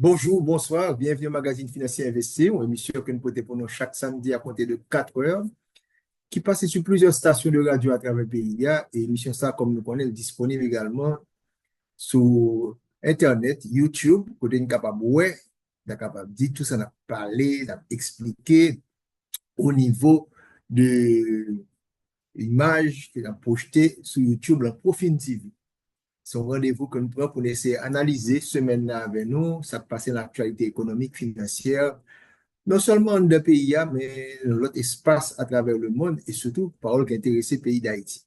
Bonjour, bonsoir, bienvenue au magazine Financier Investi, une émission que nous portons pour nous chaque samedi à compter de 4 heures, qui passe sur plusieurs stations de radio à travers le pays. Et l'émission ça, comme nous connaissons, est disponible également sur Internet, YouTube, côté nous capable ouais, capable de dire tout ça, n'a parlé, n'a expliqué au niveau de l'image qu'il a projeté sur YouTube, la Profil TV. C'est un rendez-vous que nous prenons pour essayer d'analyser semaine-là avec nous, ça passe l'actualité économique, financière, non seulement dans le pays, mais dans l'autre espace à travers le monde et surtout, parole qui intéresse le pays d'Haïti.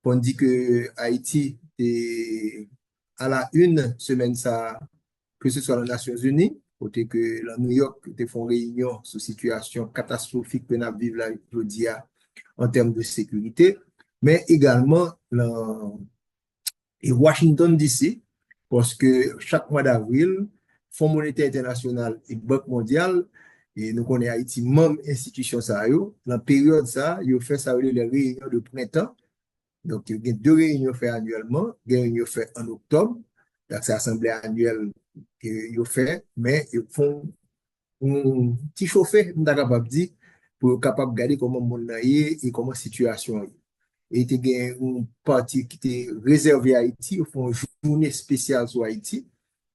On dit que Haïti est à la une semaine, ça, que ce soit dans les Nations Unies, côté que la New York te font réunion sur situation catastrophique que nous vivons là aujourd'hui en termes de sécurité, mais également et Washington DC, parce que chaque mois d'avril, Fonds monétaire international et Banque mondiale, et nous connaissons Haïti, même institution ça, dans la période ça, ils fait ça les réunions de printemps. Donc, il y a deux réunions faites annuellement, il y a une réunion faite en octobre, donc c'est l'assemblée annuelle qu'ils fait, mais ils font un petit chauffeur, on est capable de dire, pour capable de regarder comment le monde est et comment la situation est. Et il y a une partie qui était réservée à Haïti, ils font une journée spéciale sur Haïti,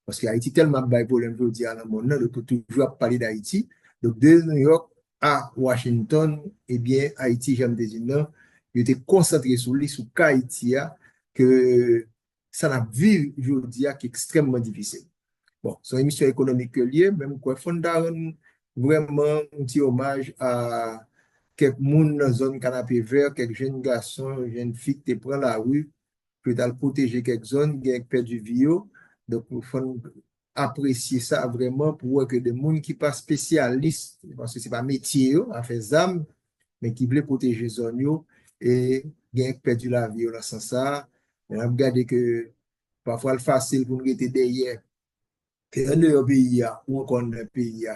parce que Haïti tellement de problèmes aujourd'hui dans le monde, donc on peut toujours parler d'Haïti. Donc, de New York à Washington, eh bien, Haïti, j'aime des il était concentré sur lui, sur Haïti, que ça n'a vu aujourd'hui qui est extrêmement difficile. Bon, c'est une émission économique liée, même quoi, fondamentalement, vraiment un petit hommage à quelques monde dans la zone canapé vert, quelques jeunes garçons, jeunes filles qui prennent la rue, que dans protéger quelques zones, qui ont perdu vie. Donc, il faut apprécier ça vraiment pour voir que des gens qui pas spécialistes, parce que c'est pas métier, à faire zam, mais qui veulent protéger zone et qui ont perdu la vie dans ce sens. On a regardé que parfois, c'est facile pour nous être derrière que dans le pays ou encore dans le pays,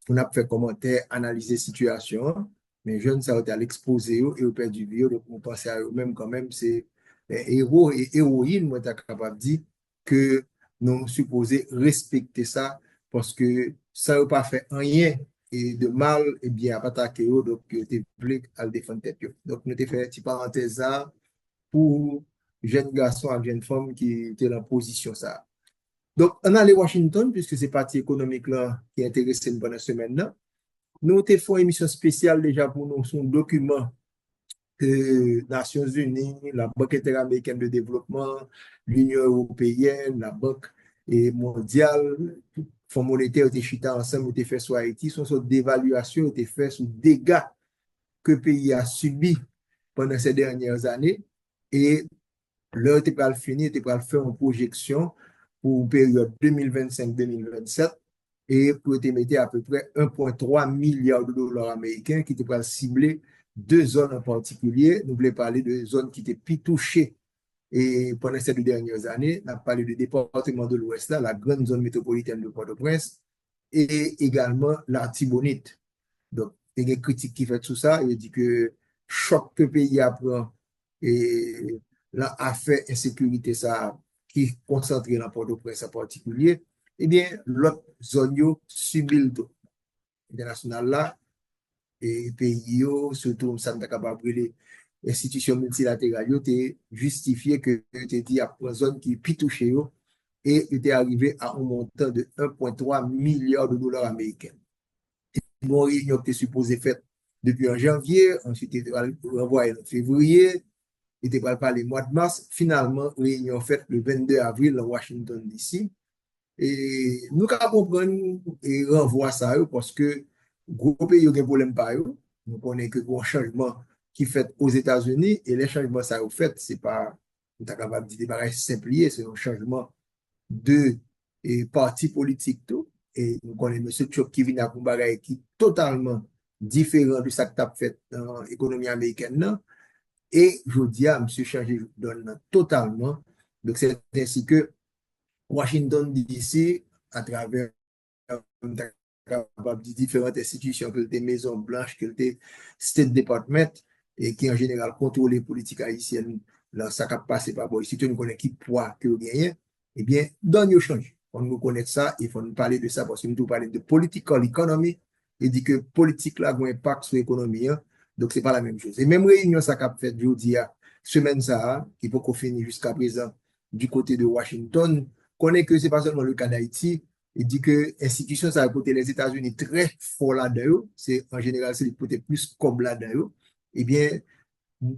on a fait commentaire, analyser la situation, mais jeunes, ça a été à l'exposer et au perdu vie, donc on pense à eux-mêmes quand même, c'est héros et héroïnes, moi, t'as capable de dire que nous supposons respecter ça parce que ça n'a pas fait rien et de mal, et bien, à pas attaquer eux, donc, tu es à le défendre tête. Donc, nous avons fait une petite parenthèse là pour jeunes garçons et jeunes femmes qui étaient dans la position ça. Donc, on a allé Washington, puisque c'est parti économique là qui intéresse nous pendant la semaine là. Nous avons fait une émission spéciale déjà pour nous, son document que Nations Unies, la Banque interaméricaine de développement, l'Union européenne, la Banque mondiale, Fonds monétaire été chita ensemble, été fait sur Haïti, son sorte d'évaluation été fait sur dégâts que le pays a subi pendant ces dernières années. Et là, tu peux finir, tu peux faire une projection pour une période 2025-2027 et pour te mettre à peu près 1,3 milliard de dollars américains qui te pourra cibler deux zones en particulier. Nous voulons parler de zones qui étaient plus touchées et pendant ces 2 dernières années. On a parlé du département de l'Ouest, la grande zone métropolitaine de Port-au-Prince et également l'Artibonite. Donc, il y a des critiques qui font tout ça. Il dit que choc que le pays apprend et l'affaire insécurité ça qui est concentré dans Port-au-Prince en particulier, eh bien, l'autre zone subit le taux international là et pays, surtout, ça n'est capable de institutions multilatérales, tu justifié que tu dit à une zone qui est plus touchée et tu es arrivé à un montant de 1,3 milliard de dollars américains. Une réunion qui était supposée faite depuis en janvier, ensuite il renvoyé en février, il était parlé le mois de mars, finalement, réunion faite le 22 avril à Washington DC. Et nous comprenons et renvoie ça parce que gros pays ont des problèmes par eux. Nous connaissons que un changement qui fait aux États-Unis et les changements ça fait, c'est pas, on est capable de dire simplifié, c'est un changement de parti politique tout. Et nous connaissons M. Chok qui vient à un bagage qui est totalement différent de ça que tu as fait dans l'économie américaine. Non? Et je dis à M. Changé donne totalement. Donc c'est ainsi que Washington DC, à travers différentes institutions, que des Maisons Blanches, que des State Department, et qui en général contrôlent les politiques haïtiennes, là, ça ne passe pas. Bon, si tu ne connais qui poids que vous gagnez, eh bien, donne le change. on nous connaît ça, il faut nous parler de ça parce que nous parler de political economy et dit que politique là a un impact sur l'économie. Hein. Donc, c'est pas la même chose. Et même réunion, ça qu'a fait jeudi, semaine ça, qui peut qu'on finisse jusqu'à présent du côté de Washington, connaît que c'est pas seulement le cas d'Haïti. Il dit que l'institution, ça a côté les États-Unis très fort là-dedans. C'est, en général, c'est le côté plus comme là-dedans. Eh bien,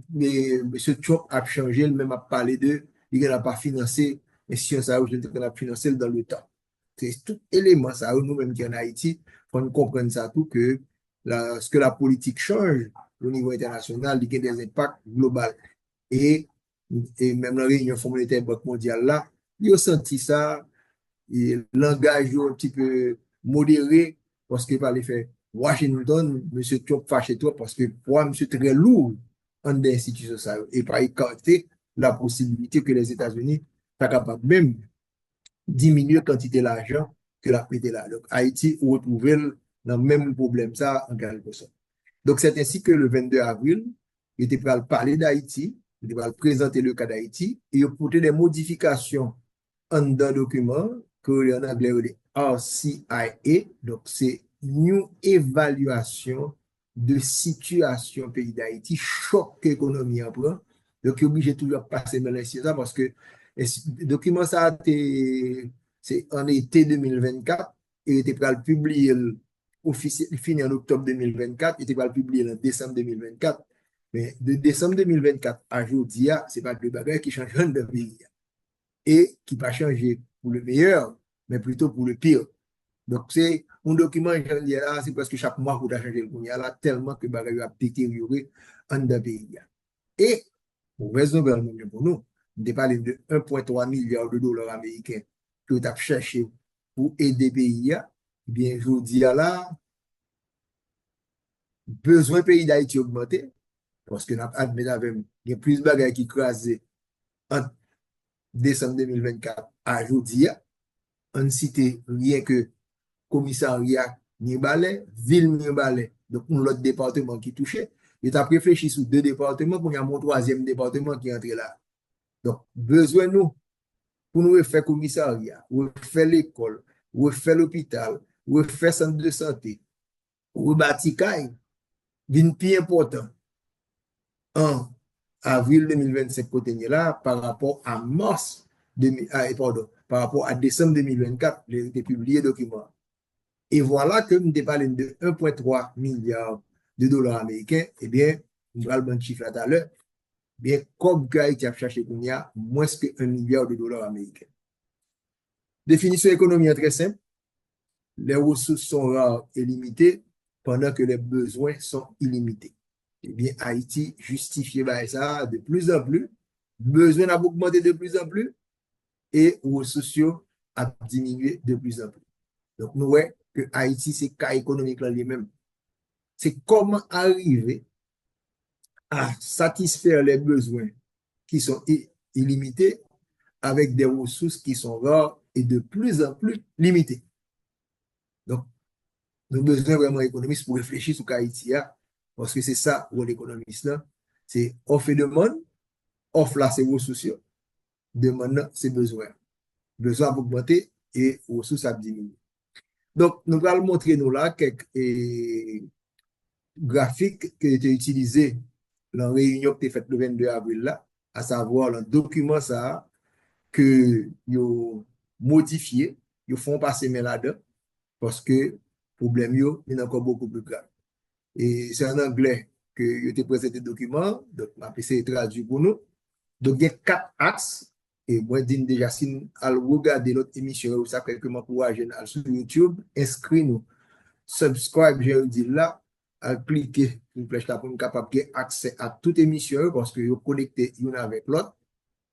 mais M. Trump a changé, il même a parlé de, il n'a pas financé, mais si on sait, il a financé dans le temps. C'est tout élément, ça, nous-mêmes qui en Haïti, il faut nous comprendre ça tout, que ce que la politique change au niveau international, il y a des impacts globaux. Et, et même la réunion Fonds monétaire Banque mondiale là, il a senti ça, et langage un petit peu modéré, parce que par les faits, Washington, M. Trump fâché toi, parce que pour M. très lourd en des institutions ça, et par écarter la possibilité que les États-Unis soient capables même diminuer la quantité d'argent que la prêté là. Donc, Haïti retrouve dans le même problème ça en quelque sorte. Donc, c'est ainsi que le 22 avril, il était prêt à parler d'Haïti, il était prêt à présenter le cas d'Haïti, et il portait des modifications en un document que en anglais on dit RCIA, donc c'est New Évaluation de situation pays d'Haïti, choc économie en prend. Donc, il est obligé de toujours passer dans les ça parce que le document ça c'est en été 2024 et il était prêt à le publier fini en octobre 2024, il était prêt à le publier en décembre 2024. Mais de décembre 2024 à aujourd'hui, ce n'est pas le bagage qui change dans le pays et qui va changer pour le meilleur, mais plutôt pour le pire. Donc, c'est un document, là, c'est parce que chaque mois, vous avez changé le pays, là, tellement que le bagage a détérioré en d'un pays. Et, pour raison pour nous, on parle de 1,3 milliard de dollars américains que vous avez cherché pour aider le pays. Bien, je vous dis là, besoin pays d'Haïti augmenté, parce que nous avons il y a plus de bagages qui crasent en décembre 2024 à aujourd'hui. On cite rien que commissariat ni balai, ville ni balai. Donc, on l'autre département qui touchait. Il a réfléchi sur deux départements pour y avoir un troisième département qui entre là. Donc, besoin nous, pour nous refaire commissariat, refaire l'école, refaire l'hôpital, refaire centre de santé, rebâtir caille, vient plus important en avril 2025 côté là par rapport à mars par rapport à décembre 2024, j'ai été publié document. Et voilà que nous parlons de 1,3 milliard de dollars américains. Eh bien, nous allons le chiffre tout à l'heure. Bien, comme Haïti a cherché qu'on y a moins que 1 milliard de dollars américains. Définition économique très simple. Les ressources sont rares et limitées pendant que les besoins sont illimités. Eh bien, Haïti justifie ça de plus en plus. Besoin a augmenté de plus en plus et ressources sociaux a diminué de plus en plus. Donc, nous voyons que Haïti, c'est cas économique là lui-même. C'est comment arriver à satisfaire les besoins qui sont illimités avec des ressources qui sont rares et de plus en plus limitées. Donc, nous avons besoin vraiment d'économistes pour réfléchir sur Haïti, parce que c'est ça où l'économiste là, c'est offre et demande, offre là c'est ressources, demande c'est besoin. Besoin à augmenter et ressources à diminuer. Donc, nous allons montrer nous là quelques graphiques qui ont été utilisés dans la réunion qui a été faite le 22 avril là, à savoir le document ça que ils modifié, ils font passer mais là-dedans parce que le problème est encore beaucoup plus grave. Et c'est en anglais que ils ont présenté le document, donc on a essayé de traduire pour nous. Donc il y a 4 axes. Et moi, je dis déjà, si nous allons regarder notre émission, ça fait que m'encourage sur YouTube, inscris-nous, subscribe, je dis là, à cliquer sur une flèche là pour nous capable d'avoir accès à toute émission parce que vous connectez l'une avec l'autre.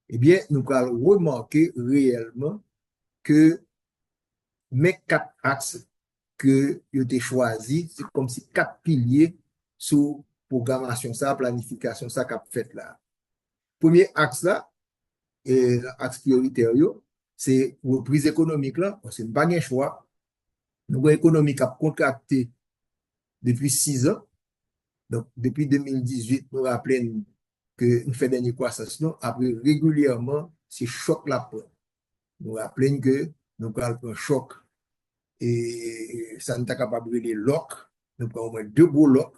Eh bien, nous allons remarquer réellement que mes 4 axes que vous avez choisis, c'est comme si 4 piliers sous programmation, ça, planification, ça qu'a fait là. Premier axe là, et l'axe prioritaire, c'est reprise économique là, parce que nous n'avons pas de choix. Nous économique a contracté depuis 6 ans. Donc, depuis 2018, nous rappelons que nous faisons des croissances, après régulièrement, c'est choc la peur. Nous rappelons que nous prenons un choc et ça nous est capable de loc. Nous prenons au moins deux gros locs.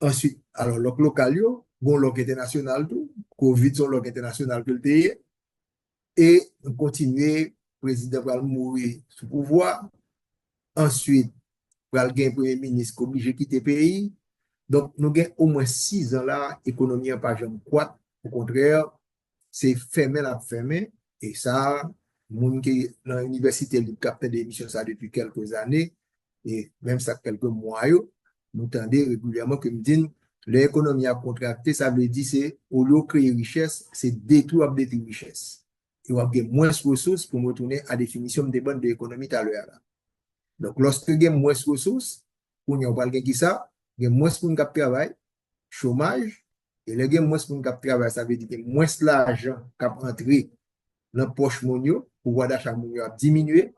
Ensuite, alors, loc local, bon loc international, tout. Covid, son loc international que le pays. Et nous continuons, le président va mourir sous pouvoir. Ensuite, il va un premier ministre obligé de quitter le pays. Donc, nous avons au moins 6 ans là, l'économie n'a pas jamais croître. Au contraire, c'est fermé la fermé. Et ça, moun qui dans l'université, il capte des émissions ça depuis quelques années, et même ça quelques mois, nous tendez régulièrement que nous disons, l'économie a contracté, ça veut dire c'est au lieu de créer richesse, c'est détruire richesse. Et on a moins de ressources pour retourner à la définition de bonne de l'économie tout à l'heure. Donc, lorsque il y a moins de ressources, on y a pas qui ça, il y a moins de travail, chômage, et le moins de travail, ça veut dire que moins l'argent qui entré dans la poche monio, pouvoir d'achat monio a diminué.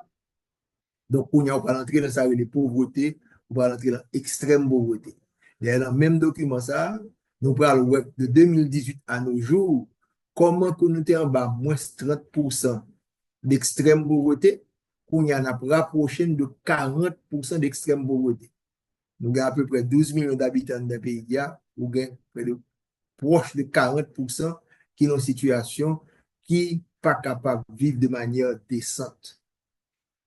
Donc, on a pas entrer dans ça, les pauvreté, on va entrer dans l'extrême pauvreté. Et dans le même document, ça, nous parlons de 2018 à nos jours, comment que nous sommes en bas moins 30% d'extrême pauvreté, qu'on y en a rapproché de 40% d'extrême pauvreté. Nous avons à peu près 12 millions d'habitants dans le pays, ou près de proche de 40% qui sont en situation qui ne sont pas capables de vivre de manière décente.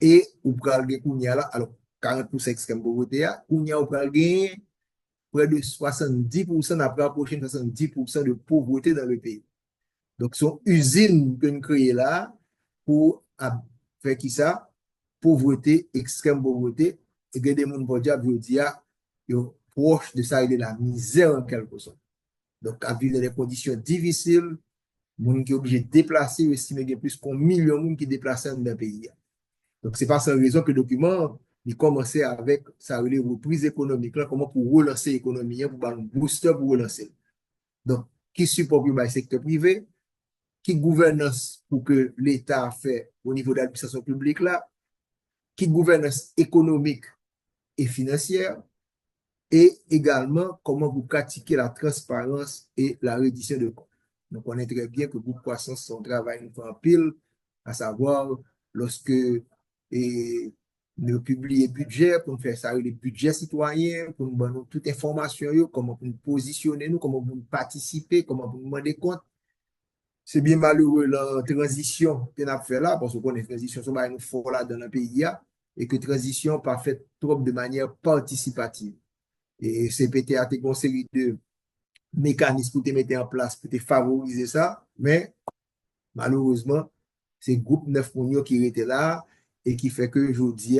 Et ou pral gen kounya là, alors 40% extrême pauvreté, kounya ou pral gen près de 70%, après la prochaine 70% de pauvreté dans le pays. Donc, son usine que nous créons là pour faire qui ça? Pauvreté, extrême pauvreté, et que des gens pour dire, proche de ça, il est la misère en quelque sorte. Donc, à vivre dans des conditions difficiles, les gens qui sont obligés de déplacer, estime qu'il y a plus qu'un million de gens qui déplacent dans le pays. Donc, c'est pas sans raison que le document, il commençait avec sa reprise économique, là, comment pour relancer l'économie, pour un booster pour relancer. Donc, qui supporte le secteur privé, qui gouvernance pour que l'État fait au niveau de l'administration publique là, qui gouvernance économique et financière, et également comment vous pratiquez la transparence et la reddition de comptes. Donc, on est très bien que vous croissance son travail en pile, à savoir lorsque nous publions budget, pour nous faire ça, les budgets citoyens, pour nous donner toute information, comment vous nous positionner, comment vous participer, comment vous demander compte. C'est bien malheureux la transition qu'on a fait là, parce qu'on est transition, c'est nous fort là dans le pays, et que transition pas faite trop de manière participative. Et CPT a été une série de mécanismes pour te mettre en place, pour te favoriser ça, mais malheureusement, c'est le groupe 9 millions qui était là et qui fait que aujourd'hui,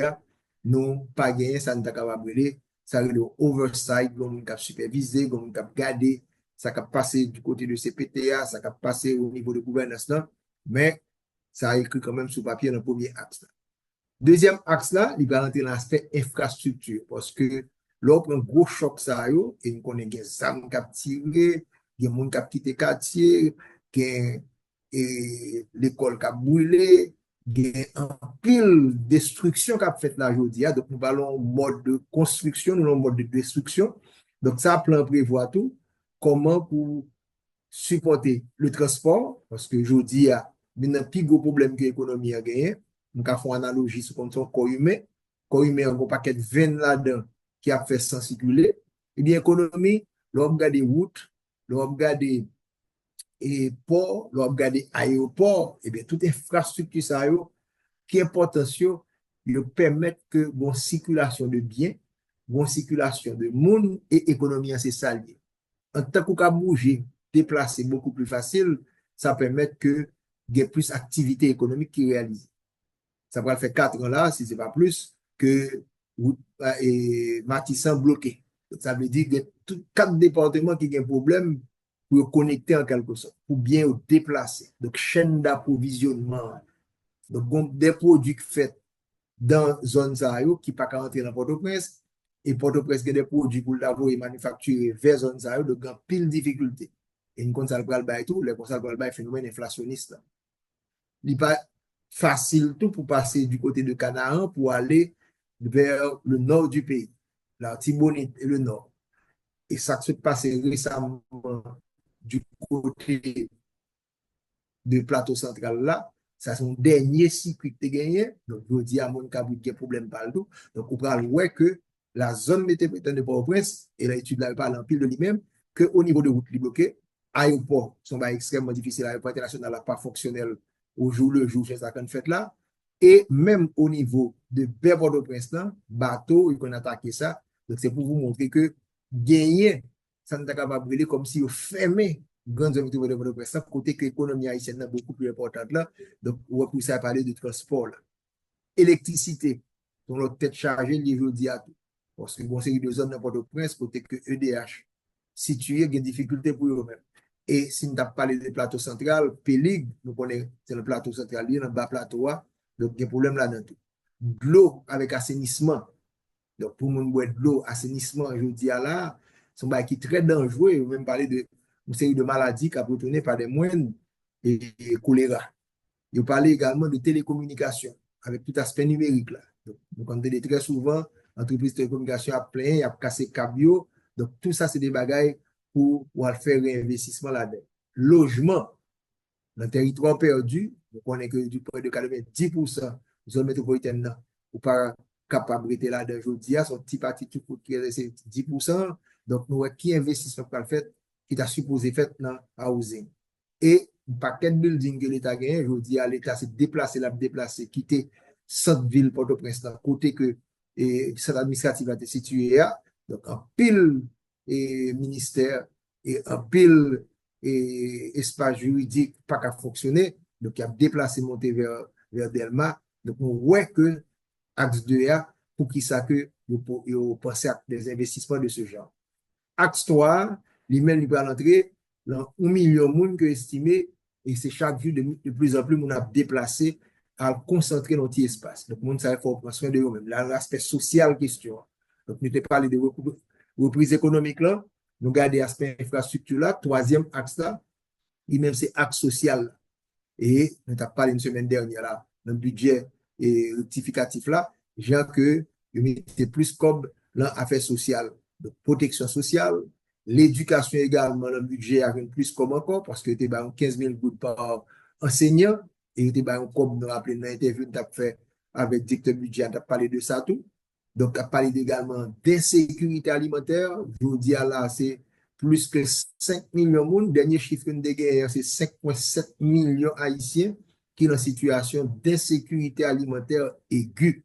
nous pas gagné, ça ne t'a pas brûlé, ça le oversight, on a supervisé, on a gardé, ça a passé du côté de CPTA, ça a passé au niveau de gouvernance, mais ça a écrit quand même sur papier dans le premier axe. Deuxième axe là, il va rentrer dans l'aspect infrastructure parce que là, on prend un gros choc ça et nous connaissons des âmes qui ont tiré, des gens qui ont quitté le quartier, l'école qui a brûlé, il y a un pile de destruction qui a fait là aujourd'hui. Donc, nous parlons mode de construction, nous parlons mode de destruction. Donc, ça, plan prévoit tout. Comment pour supporter le transport, parce que aujourd'hui, il y a un plus gros problème que l'économie a gagné. Nous avons fait une analogie sur le corps humain. Le corps humain a un paquet de veines là-dedans qui a fait sans circuler. Et bien, l'économie, l'on regarde des routes, l'on regarde et port, l'on regarde aéroport, et bien, toute infrastructure ça qui est potentiel, il permet que bon circulation de biens, bon circulation de monde et économie c'est ça lié. En tant qu'on peut bouger, déplacer beaucoup plus facile, ça permet que il y ait plus d'activité économique qui réalise. Ça va faire 4 ans là, si ce n'est pas plus, que Matissan bloqué. Ça veut dire que y 4 départements qui ont un problème pour connecter en quelque sorte, pour bien déplacer. Donc, chaîne d'approvisionnement. Donc, des produits faits dans zone Zahio qui ne peuvent pas rentrer dans Port-au-Prince. Et Port-au-Prince a des produits pour l'avoir manufacturés vers zone Zahio de grand pile difficulté. Et une console pour le tout, les consoles pour le phénomène inflationniste. Il n'est pas facile tout pour passer du côté de Canaan pour aller vers le nord du pays, la Tibonite et le nord. Et ça se passe récemment du côté du plateau central là, ça son dernier cycle qui gagné. Donc, je dis à mon cas, il y a problème partout. Donc, on parle ouais que la zone métropolitaine de Port-au-Prince, et l'étude là parle en pile de lui-même, qu'au niveau de route bloquée, aéroport sont extrêmement difficiles, l'aéroport international n'est pas fonctionnel au jour le jour, c'est ça qu'on fait là. Et même au niveau de Port-au-Prince, bateau, ils ont attaqué ça. Donc, c'est pour vous montrer que gagner, ça n'est pas capable de brûler comme si vous fermez grande zone de Port-au-Prince, côté que l'économie haïtienne est beaucoup plus importante là. Donc, on va pousser à parler de transport là. Électricité, dont notre tête chargée, les jeudi à tout. Parce que bon, c'est une zone de Port-au-Prince, côté que EDH situé, il y a des difficultés pour eux-mêmes. Et si nous avons parlé du plateau central, Pélig, nous connaissons, c'est le plateau central, il y a un bas plateau, donc il y a un problème là-dedans. De l'eau avec assainissement, donc pour nous boire de l'eau, assainissement, je dis à là, c'est un bail qui est très dangereux, ou même parler de une série de maladies qui a retourné par des moines et choléra. Il parlait également de télécommunication, avec tout aspect numérique là. Donc on dit très souvent, l'entreprise de télécommunication a plein, a cassé cabio. Donc tout ça, c'est des bagailles pour faire un investissement là-dedans. Logement, dans le territoire perdu, donc on est que du point de 90% zone métropolitaine, ou pas capable de là-dedans aujourd'hui, son petit parti tout qui est 10%. Donc nous avons qui investissement pour le fait, qui est supposé faire dans housing. Et un paquet de building que l'État a gagné, je dis à l'État, c'est déplacer, quitter cette ville Port-au-Prince, côté que cette administrative a été située là. Donc, un pile ministère et un pile espace juridique pas qu'à fonctionner. Donc, il a déplacé, monté vers Delma. Donc, on voit que Axe 2A, pour qui ça que vous pensez à des investissements de ce genre. Axe 3, lui-même, il va l'entrée dans 1 million de monde que estimé, et c'est chaque jour de plus en plus, on a déplacé à concentrer dans notre espace. Donc, monde, ça faut prendre soin de eux-mêmes. L'aspect social, question. Donc, nous te parlé de reprise économique là, nous gardons l'aspect infrastructure là, troisième axe là, lui-même, c'est axe social. Et nous avons parlé une semaine dernière là, dans le budget rectificatif là, j'ai que nous mettons plus comme l'affaire sociale, donc protection sociale, l'éducation également, le budget avec plus comme encore, parce que tu as 15 000 gouttes par enseignant, et tu as comme nous rappelons dans l'interview que tu as fait avec le directeur budget, tu as parlé de ça tout. Donc, tu as parlé également d'insécurité alimentaire. Je vous dis là, c'est plus que 5 millions de monde. Dernier chiffre que nous avons, c'est 5,7 millions haïtiens qui sont en situation d'insécurité alimentaire aiguë.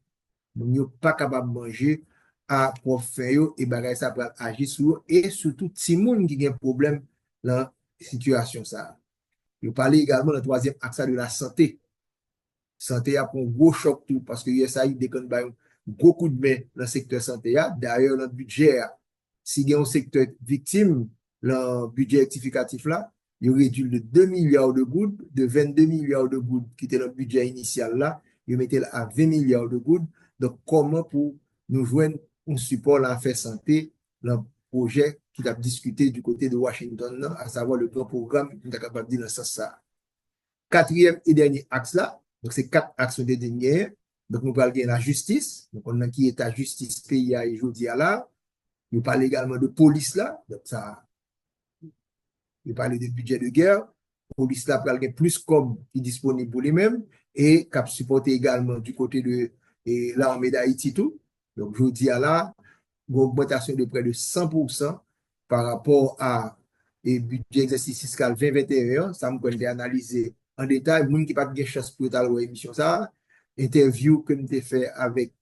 Nous ne sommes pas capables de manger à profiter et bagay ça pour agir sur et surtout si moun qui a un problème dans la situation ça. Nous parlons également du troisième axe de la santé. Santé a pris un gros choc tout parce que USAID déconne gros coup de main dans le secteur santé. D'ailleurs, notre budget, si il y a un secteur victime, le budget rectificatif là, il réduit de 2 milliards de gouttes, de 22 milliards de gouttes qui était le budget initial là, il mettait à 20 milliards de gouttes. Donc, comment pour nous joindre un support à l'affaire santé, le projet qui a discuté du côté de Washington, là, à savoir le grand programme qui est capable de dire dans ça. Quatrième et dernier axe là, donc c'est 4 axes de dernier. Donc, nous parlons de la justice. Donc, on a qui est la justice pays et aujourd'hui à là. Nous parlons également de police là. Donc, ça, nous parlons de budget de guerre. Police là, parle plus comme qui est disponible pour lui-même et qui supporté également du côté de l'armée d'Haïti tout. Donc, aujourd'hui à là, une augmentation de près de 100% par rapport à le budget exercice fiscal 2021. Ça me connaît analysé en détail. Moun qui pas de chance pour la émission ça. Interview que nous avons fait avec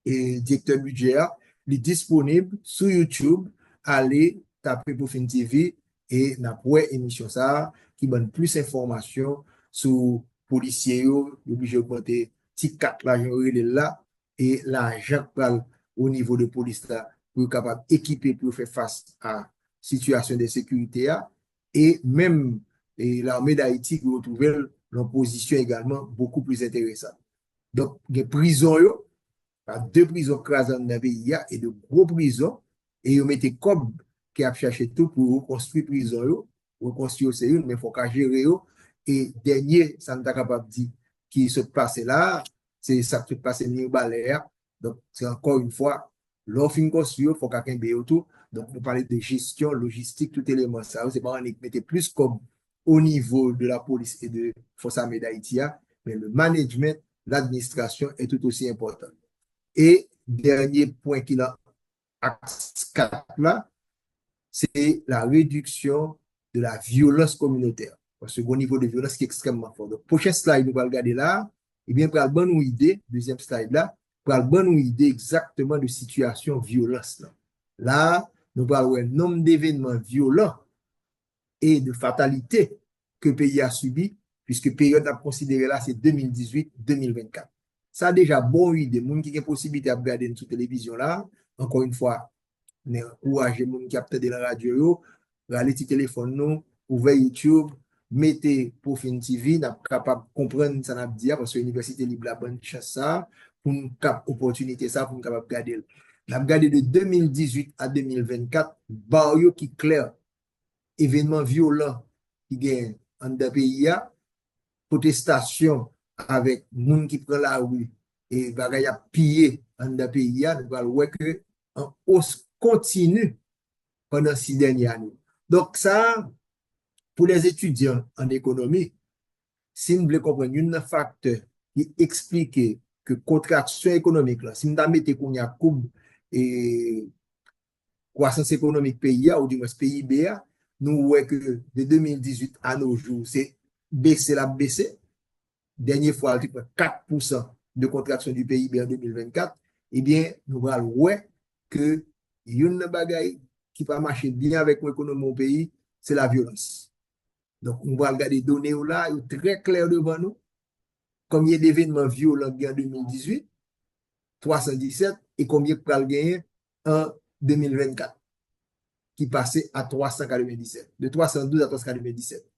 le directeur budget, il est disponible sur YouTube. Allez taper pour Fin TV et n'a émission ça qui donne plus d'informations sur policiers, obligé d'augmenter petit 4 l'argent là et l'argent au niveau de police là pour être capable d'équiper pour faire face à situation de sécurité et même l'armée d'Haïti qui retrouve l'opposition également beaucoup plus intéressante. Donc, les prisons, il y a 2 prisons crasantes dans le pays et de gros prisons et ils mettent comme qui a cherché tout pour reconstruire prison, reconstruire c'est une, mais il faut qu'à gérer et dernier, ça n'est pas capable de dire qui se passe là, c'est ça qui se passe au Balère. Donc, c'est encore une fois, l'offre construire, il faut qu'à tout. Donc, nous parlons de gestion, logistique, tout élément ça. C'est pas on mettait plus comme au niveau de la police et de Forces armées d'Haïti, mais le management, l'administration est tout aussi important. Et dernier point qu'il a axe 4 là, c'est la réduction de la violence communautaire. Parce que au niveau de violence qui est extrêmement fort. Donc, prochain slide, nous allons regarder là, et bien, pour la bonne idée, deuxième slide là, pour la bonne idée exactement de situation violence là. Là, nous parlons un nombre d'événements violents et de fatalités que le pays a subi, puisque période à considérer là, c'est 2018-2024. Ça a déjà bon idée. Les gens qui ont possibilité de regarder sur télévision là, encore une fois, mais encourager les gens qui captent de la radio, aller sur téléphone nous, ouvrir YouTube, mettez pour fin TV, n'a capable de comprendre ça n'a dit parce que l'université libre la bonne chance ça pour une opportunité ça pour nous capable regarder. N'a regardé de 2018 à 2024, barrio qui clair, événements violents qui gagnent en deux pays, protestation avec gens qui prennent la rue et bagay a pillé en deux pays, nous allons voir que en hausse continue pendant 6 dernières années. Donc ça, pour les étudiants en économie, si nous voulons comprendre un facteur qui explique que contraction économique, là, si nous mettons qu'on y a courbe et croissance économique pays, ou du moins PIB, nous voyons que de 2018 à nos jours, c'est baissé la baissé. Dernière fois, 4% de contraction du PIB en 2024. Eh bien, nous voyons ouais, que une bagaille qui va marcher bien avec l'économie au pays, c'est la violence. Donc, on va regarder les données là, il est très clair devant nous. Combien d'événements violents en 2018, 317, et combien de gagner en 2024, qui passait à 397, de 312 à 397.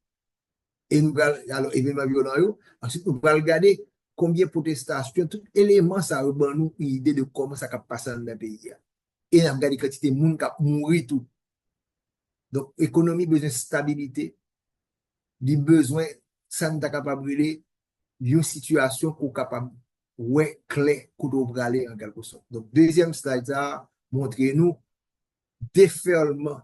Et nous allons, alors, événements violents, ensuite, nous allons regarder combien de protestations, tout élément, ça va nous une idée de comment ça va passer dans le pays. Et nous allons regarder la quantité de monde qui a mouru tout. Donc, économie, besoin de stabilité, du besoin, ça nous est capable de brûler une situation qu'on est capable ouais clair qu'on doit aller en quelque sorte. Donc, deuxième slide, ça montre nous déferlement,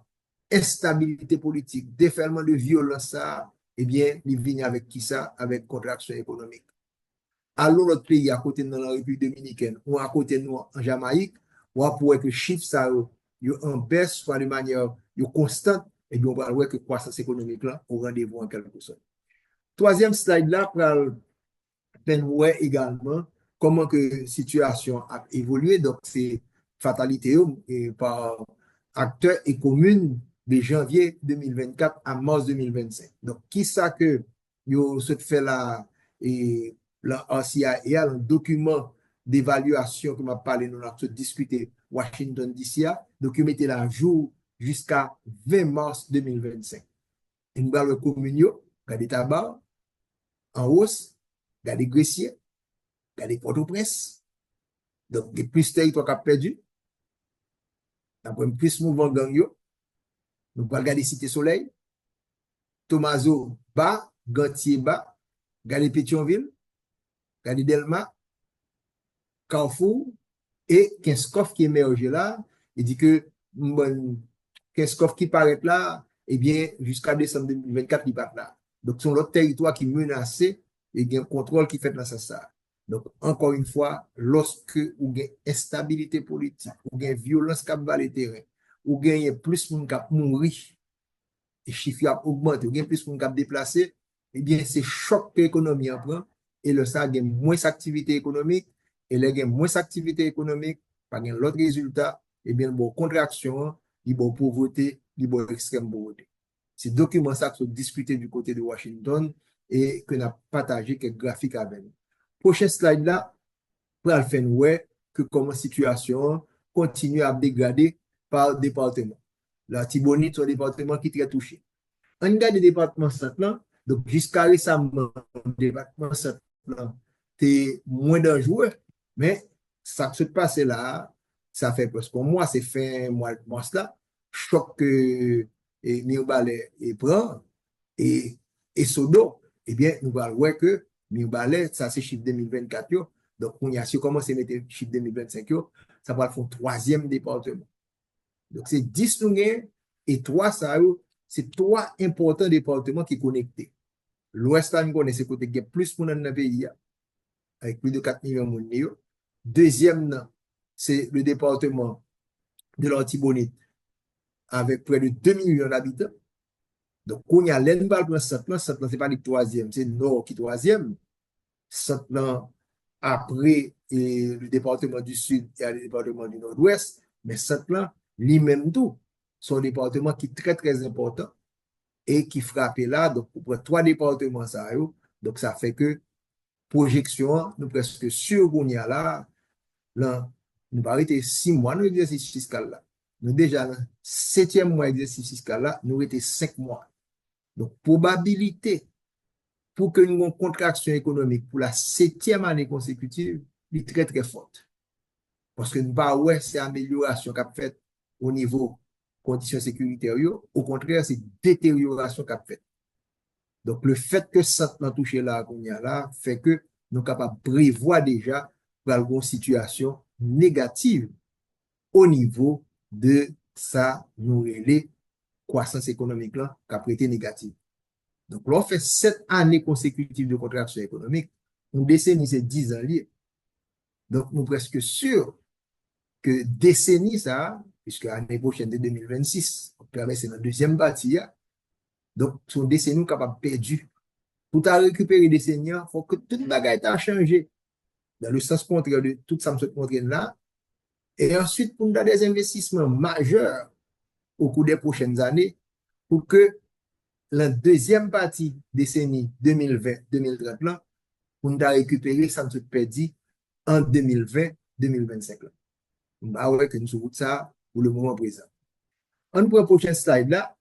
instabilité politique, déferlement de violence, ça, eh bien, il vient avec qui ça? Avec contraction économique. Alors, l'autre pays, à côté de nous, la République dominicaine, ou à côté de nous, en Jamaïque, on va pouvoir que chiffre ça, en baisse, soit de manière constante, et bien, on va voir que croissance économique là, au rendez-vous en quelque sorte. Troisième slide là, pour ouais également comment que la situation a évolué. Donc, c'est fatalité et par acteurs et communes de janvier 2024 à mars 2025. Donc, qui ça que yo se fait là et la RCIA, un document d'évaluation que m'a parlé, nous avons discuté Washington DC, documenté la jour jusqu'à 20 mars 2025. Et nous allons le communio, regardez tabac, en hausse, regardez Grecier, regardez Port-au-Prince. Donc, des plus territoires qu'a perdu. Après, plus mouvement gang yo. Nous allons regarder Cité Soleil, Tomaso bas, Gantier bas, regardez Pétionville, regardez Delma, Carrefour, et Kinskov qui émerge là. Il dit que bon, Kinskov qui paraît là, eh bien, jusqu'à décembre 2024, il part là. Donc, sont l'autre territoire qui est menacé et il y a un contrôle qui fait dans ça. Donc, encore une fois, lorsque vous avez instabilité politique, vous avez violence qui va le terrain, vous avez plus de monde qui mourir, et chiffres a augmenté, vous avez plus de monde qui déplacé, eh bien, c'est choc que l'économie en prend, et le ça, il y a moins d'activité économique, et là, il y a moins d'activité économique, pas l'autre résultat, eh bien, bon, contraction, il y a pauvreté, il y a extrême pauvreté. C'est document ça qui sont discutés du côté de Washington et que nous avons partagé quelques graphiques avec nous. Prochain slide là, pour le faire ouais que comment la situation continue à dégrader par département. La Tibonite, c'est un département qui est très touché. On regarde le département central, donc jusqu'à récemment, le département central, c'est moins d'un joueur, mais ça se passe là, ça fait presque pour moi, c'est fin mois de mars là, choc que Mirbalais prend et Sodo, eh bien, nous allons voir que Mirbalais, ça c'est chiffre 2024, donc on y a si on commence à mettre chiffre 2025, ça va faire un troisième département. Donc c'est 10 et 3 ça c'est trois importants départements qui connectés. L'Ouest, là, nous connaissons côté qui est plus pour dans le pays, avec plus de 4 millions de monde. Deuxième, c'est le département de l'Antibonite, avec près de 2 millions d'habitants. Donc, on y a l'Enbal pour ce c'est pas le troisième, c'est le Nord qui est troisième. Maintenant, après le département du Sud et le département du Nord-Ouest, mais maintenant, lui-même tout, son département qui est très, très important et qui frappe là, donc pour trois départements, ça, donc ça fait que projection, nous presque sûr qu'on y a là, nous va arrêter 6 mois dans l'exercice fiscal là. Nous déjà, dans 7e mois d'exercice fiscal là, nous étions 5 mois. Donc, probabilité pour que nous ayons une contraction économique pour la 7e année consécutive est très, très forte. Parce que nous pas ouais, c'est amélioration qu'a fait au niveau conditions sécuritaires. Au contraire, c'est détérioration qu'a fait. Donc, le fait que ça n'a touché là, qu'on y a là, fait que nous sommes capables de prévoir déjà pour une situation négative au niveau de ça, nous les croissance économique là, qui a été négative. Donc, là, on fait 7 années consécutives de contraction économique. Une décennie, c'est 10 ans liés. Donc, nous sommes presque sûrs que décennie, ça, puisque l'année prochaine, de 2026, c'est la deuxième partie, donc, son décennie capable de perdre. Pour récupérer des décennies, il faut que toute bagaille a changé dans le sens contraire de tout ça me montre là. Et ensuite, pour nous avoir des investissements majeurs au cours des prochaines années, pour que la deuxième partie décennie 2020-2030 là, pour nous récupérer ça me perdu en 2020-2025 là. Bah ouais, que nous sommes ça pour le moment présent. On prend le prochain slide là,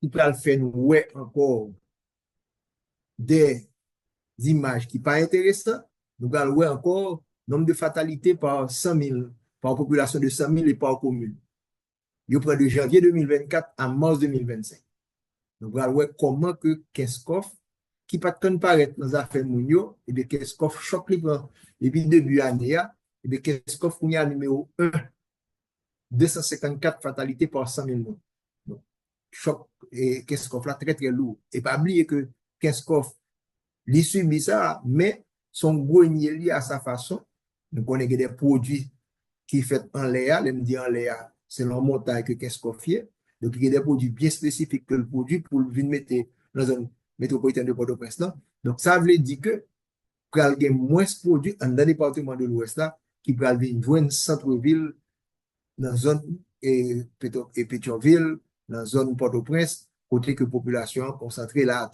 qui peut le faire nous ouais encore des images qui pas intéressantes. Nous allons voir encore nombre de fatalités par 100 000, par population de 100 000 et par commune. Il prend de janvier 2024 à mars 2025. Nous allons voir comment que Keskov, qui pas de paraître dans les affaires Mounio, et bien Keskov choque les plans. Depuis début année, et bien Keskov, on y a numéro 1, 254 fatalités par 100 000 morts. Donc, choc, et Keskov là, très très lourd. Et pas oublier que Keskov, il subit ça, mais son grenier lié à sa façon. Nous connaissons des produits qui sont faits en Léa, les dit en Léa, c'est leur montagne que Keskov fait. Donc, il y a des produits bien spécifiques que le produit pour le venir mettre dans la zone métropolitaine de Port-au-Prince. Donc, ça veut dire que il y a moins de produits dans le département de l'Ouest là, qui peuvent venir joindre centre-ville dans la zone et Pétionville, dans la zone Port-au-Prince, côté que la population est concentrée là.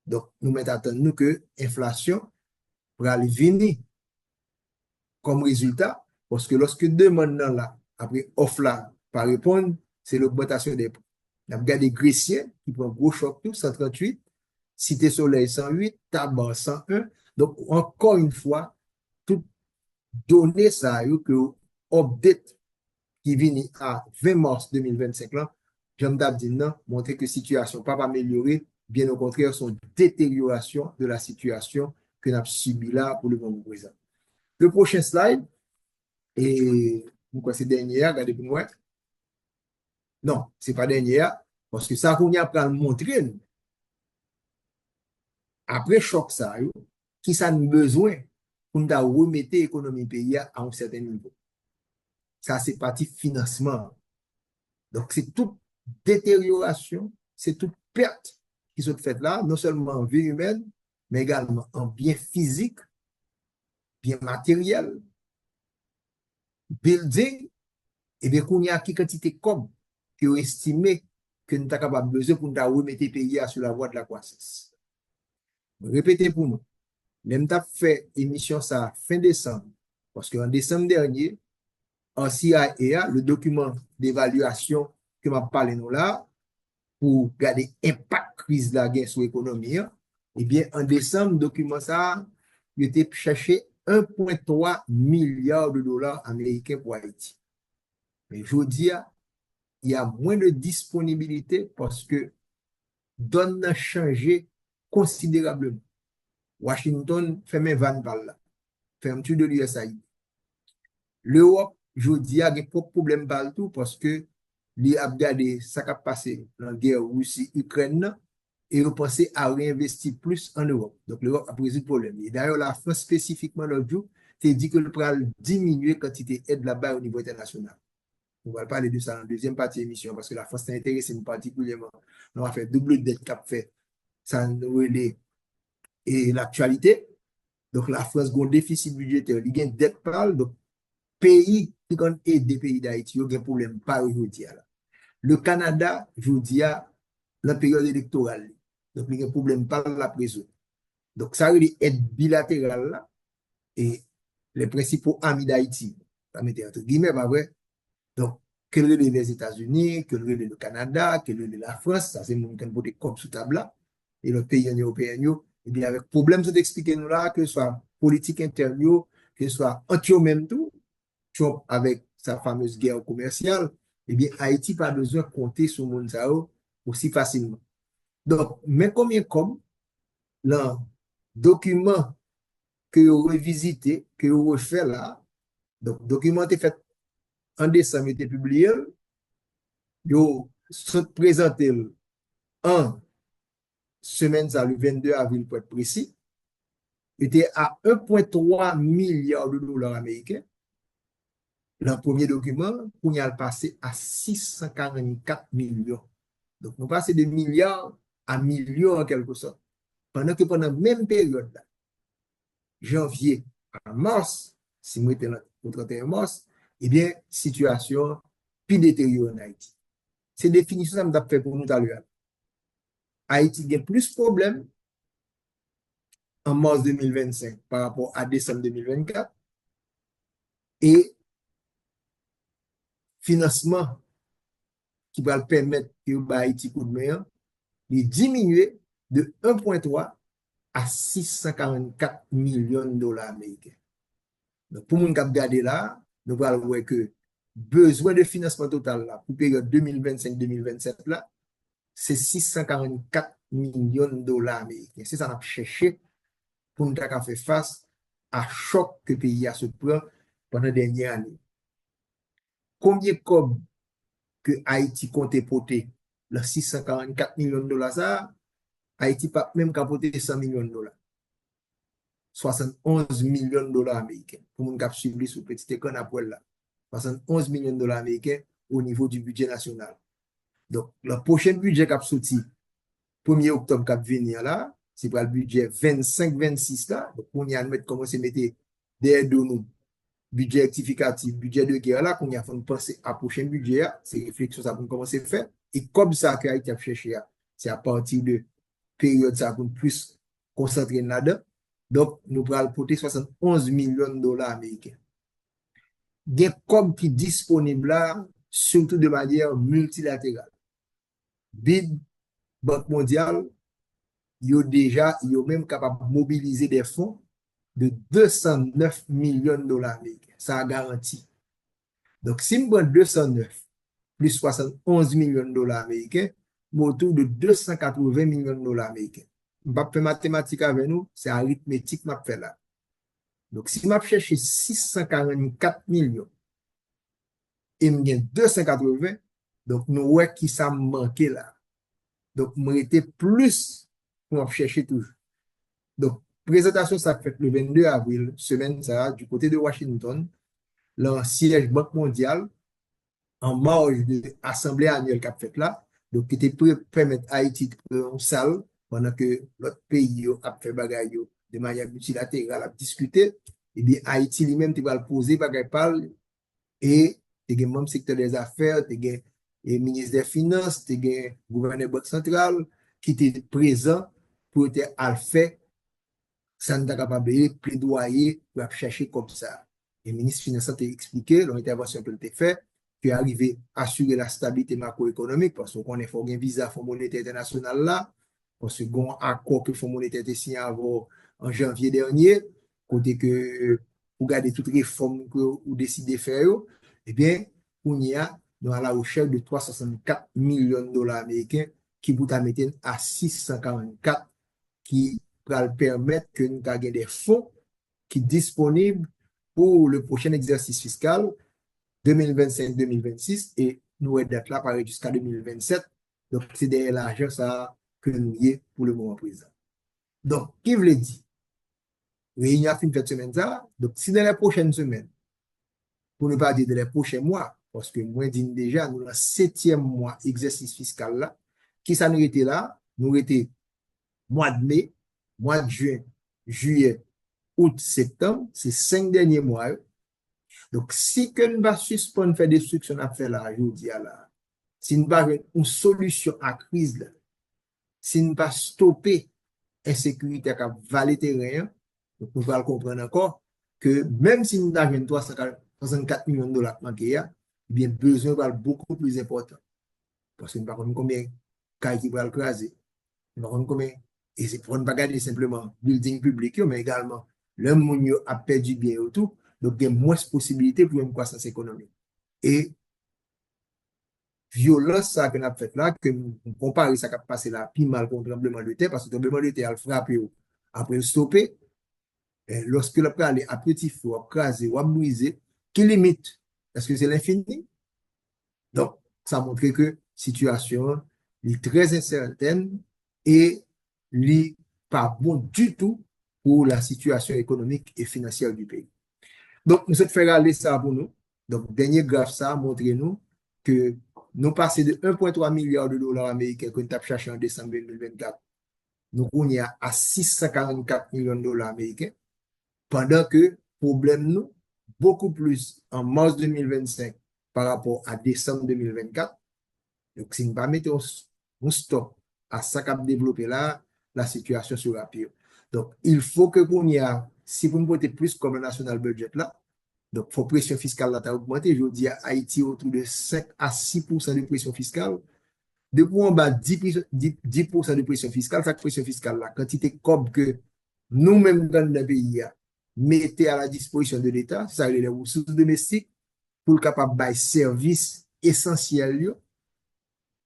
Donc, nous mettons à nous que l'inflation va aller venir comme résultat, parce que lorsque demande là, après offre là, par répondre, c'est l'augmentation des prix. On a regardé Grecier, qui prend un gros choc tout, 138, Cité Soleil 108, Tabac 101. Donc, encore une fois, tout donné ça, que update qui vient à 20 mars 2025 là, j'aime dit non, montrer que la situation n'a pas améliorée, bien au contraire, son détérioration de la situation que nous avons subie là pour le moment présent. Le prochain slide, et pourquoi c'est dernier, regardez pour moi. Non, ce n'est pas dernier, parce que ça qu'on y a à montrer, nous, après choc ça, qui ça nous besoin pour nous remettre l'économie pays à un certain niveau. Ça, c'est partie financement. Donc, c'est toute détérioration, c'est toute perte qui se fait là, non seulement en vie humaine, mais également en bien physique, bien matériel, building, et bien qu'on y a qui quantité comme qui ont estimé que nous sommes capables de besoin pour nous remettre le pays sur la voie de la croissance. Répétez pour nous. Même t'as fait émission ça fin décembre, parce qu'en décembre dernier, en CIA, le document d'évaluation que m'a parlé nous là, pour garder l'impact crise de la guerre sur l'économie, eh bien, en décembre, le document ça, il était cherché 1,3 milliard de dollars américains pour Haïti. Mais je vous dis, il y a moins de disponibilité parce que donne a changé considérablement. Washington fait mes vannes par là. Fermeture de l'USAID. L'Europe, je vous dis, il y a des problèmes partout parce que li ap gade sa ka pase dans la guerre Russie-Ukraine et vous pensez à réinvestir plus en Europe. Donc l'Europe a posé le problème. Et d'ailleurs, la France spécifiquement l'autre jour, t'es dit que le pral diminuer la quantité d'aide là-bas au niveau international. On va parler de ça dans la deuxième partie de l'émission parce que la France est intéressée particulièrement. On va faire double dette qu'a fait ça nous relais et l'actualité. Donc la France a un déficit budgétaire, il y a une dette parle, donc pays qui ont aidé des pays d'Haïti, il y a un problème pas aujourd'hui. Le Canada, je vous dis, la période électorale. Donc il y a un problème pas la prison. Donc ça veut dire aide bilatérale là, et les principaux amis d'Haïti, ça mettait entre guillemets, pas vrai? Donc, que les États-Unis, que le Canada, que la France, ça c'est mon qui voté comme sous table là, et le pays européen, et bien avec problème, c'est d'expliquer nous là, que ce soit politique interne, que ce soit anti même tout, Trump avec sa fameuse guerre commerciale, et bien Haïti pas besoin de compter sur mon aussi facilement. Donc, mais combien comme le document que vous revisitez, que vous refait là, donc document est fait en décembre, était publié, vous sont présenté en semaine, ça, le 22 avril pour être précis, était à 1,3 milliard de dollars américains. Le premier document, pour y aller passer à 644 millions. Donc, nous passons de milliards à millions en quelque sorte. Pendant que pendant la même période, là, janvier à mars, si nous étions au 31 mars, eh bien, situation plus détériorée en Haïti. C'est définition que nous avons fait pour nous tout à l'heure. Haïti a plus de problèmes en mars 2025 par rapport à décembre 2024 et financement qui va permettre que Haïti coup de main de diminuer de 1,3 à 644 millions de dollars américains. Donc, pour nous regarder là, nous allons voir que besoin de financement total là, pour la période 2025-2027 là, c'est 644 millions de dollars américains. C'est ça qu'on a cherché pour nous faire face à choc que le pays a se prend pendant les dernières années. Combien comme que Haïti compte porter les 644 millions de dollars ça, Haïti pas même capoter 100 millions de dollars. 71 millions de dollars américains pour nous cap suivre sur petit écran après là. 71 millions de dollars américains au niveau du budget national. Donc, le prochain budget qui a sorti 1er octobre qui va venir là, c'est pour le budget 25-26 là. Donc, on y a commencé à mettre derrière nous budget rectificatif, budget de guerre là, qu'on y a fait penser à prochain budget, c'est réflexion ça pour commencer à faire. Et comme ça que Haïti a cherché, c'est à partir de période ça pour plus concentrer là-dedans. Donc, nous pourrons porter 71 millions de dollars américains. Il y a comme qui disponible là, surtout de manière multilatérale. BID, Banque mondiale, ils ont même capable de mobiliser des fonds de 209 millions de dollars américains. Ça a garanti. Donc, si nous prenons 209 plus 71 millions de dollars américains, autour de 280 millions de dollars américains. Je ne vais pas faire mathématiques avec nous, c'est arithmétique que je fais là. Donc, si je cherche 644 millions et je gagne 280, donc nous voyons qui ça me manquait là. Donc, je été plus pour chercher toujours. Donc, présentation, ça fait le 22 avril, semaine, ça, du côté de Washington, le siège Banque mondiale, en marge de l'Assemblée annuelle qu'a fait là, donc qui était pour permettre Haïti de prendre une salle pendant que l'autre pays a fait bagaille de manière multilatérale à discuter, et bien Haïti lui-même tu vas le poser bagaille parle et tu as même secteur des affaires, tu as le ministre des Finances, tu as le gouverneur banque centrale qui était présent pour te faire ça nous a capable de plaidoyer pour chercher comme ça. Le ministre des Finances t'a expliqué l'intervention qu'il a fait qui est arrivé à assurer la stabilité macroéconomique parce qu'on est fort un visa Fonds monétaire international là, parce qu'on a un accord que le Fonds monétaire a signé avant en janvier dernier, côté que pour garder toutes les réformes que vous décidez de faire, eh bien, on y a dans la recherche de 364 millions de dollars américains qui vous mettre à 644 qui va permettre que nous ayons des fonds qui sont disponibles pour le prochain exercice fiscal 2025-2026 et nous date là paraît jusqu'à 2027. Donc, c'est derrière l'argent ça que nous y est pour le moment présent. Donc, qui veut dire? Réunion a fini cette semaine ça. Donc, si dans les prochaines semaines, pour ne pas dire dans les prochains mois, parce que moi, dis déjà, nous, dans le 7e mois exercice fiscal là, qui ça nous était là? Nous était mois de mai, mois de juin, juillet, août, septembre, c'est 5 derniers mois. Donc, si que nous va suspendre faire des trucs qu'on a fait là, je vous dis là, si nous va une solution à la crise là, si nous va stopper l'insécurité qui a valé terrain, donc nous allons comprendre encore que même si nous avons 364 millions de dollars manqués, bien besoin va beaucoup plus important. Parce que nous ne savons pas combien de cas qui vont le craser. Nous ne savons pas combien, et c'est pour ne pas garder simplement building public, mais également le monde a perdu bien et tout. Donc, il y a moins de possibilités pour une croissance économique. Et violence, ça qu'on a fait là, que nous comparons ça qui a passé là, plus mal contre le tremblement de terre, parce que le tremblement de terre a frappé après le stopper. Et lorsque le plan est à petit feu, à craser ou à briser, qui limite? Est-ce que c'est l'infini? Donc, ça montre que la situation est très incertaine et n'est pas bon du tout pour la situation économique et financière du pays. Donc, nous sommes fait aller ça pour nous. Donc, dernier graphe, ça montre nous que nous passons de 1,3 milliard de dollars américains qu'on a cherché en décembre 2024. Nous, on y a à 644 millions de dollars américains. Pendant que problème nous, beaucoup plus en mars 2025 par rapport à décembre 2024. Donc, si nous ne pas mettre un stop à ça qu'a développé là, la situation sera pire. Donc, il faut que qu'on y a, si vous ne votez plus comme le national budget là, donc, il faut pression fiscale là, augmenter. Je dis à Haïti autour de 5 à 6% de pression fiscale. Depuis en bas 10% de pression fiscale, cette pression fiscale là, quantité comme que nous-mêmes dans le pays, mettez à la disposition de l'État, ça les ressources domestiques pour le capable de services essentiels.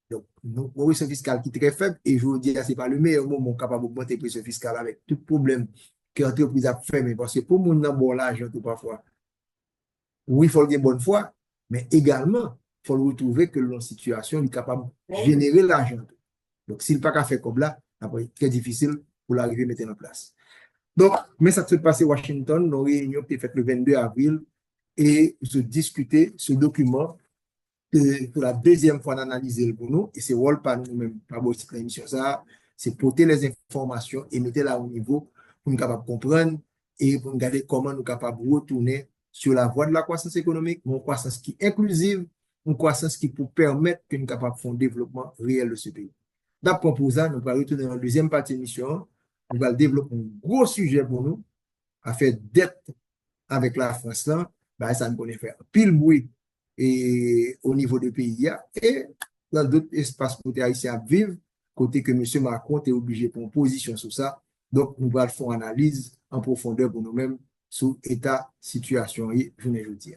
Donc, nous, pression fiscale qui est très faible, et je vous dis, ce n'est pas le meilleur moment capable d'augmenter la pression fiscale avec tout problème que l'entreprise a fait, mais parce que pour mon bon l'argent tout parfois, oui, il faut une bonne foi, mais également, il faut retrouver que la situation est capable de générer l'argent. Donc, s'il n'est pas qu'à faire comme là, après, très difficile pour l'arriver à mettre en place. Donc, mais ça se passe à Washington, nos réunions qui est faite le 22 avril, et se discuter ce document pour la deuxième fois d'analyser pour nous, et c'est rôle par nous-mêmes, par votre émission, ça, c'est porter les informations et mettre là au niveau pour nous capables de comprendre et pour nous regarder comment nous sommes capables de retourner sur la voie de la croissance économique, une croissance qui est inclusive, une croissance qui peut permettre que nous sommes capables de faire un développement réel de ce pays. D'après pour ça, nous allons retourner dans la deuxième partie de l'émission, nous allons développer un gros sujet pour nous, à faire dette avec la France là, ben, ça nous connaît faire pile bruit et au niveau du pays et dans d'autres espaces côté haïtien vivre côté que M. Macron est obligé de prendre position sur ça. Donc, nous allons faire une analyse en profondeur pour nous-mêmes sur l'état situation et je ne dis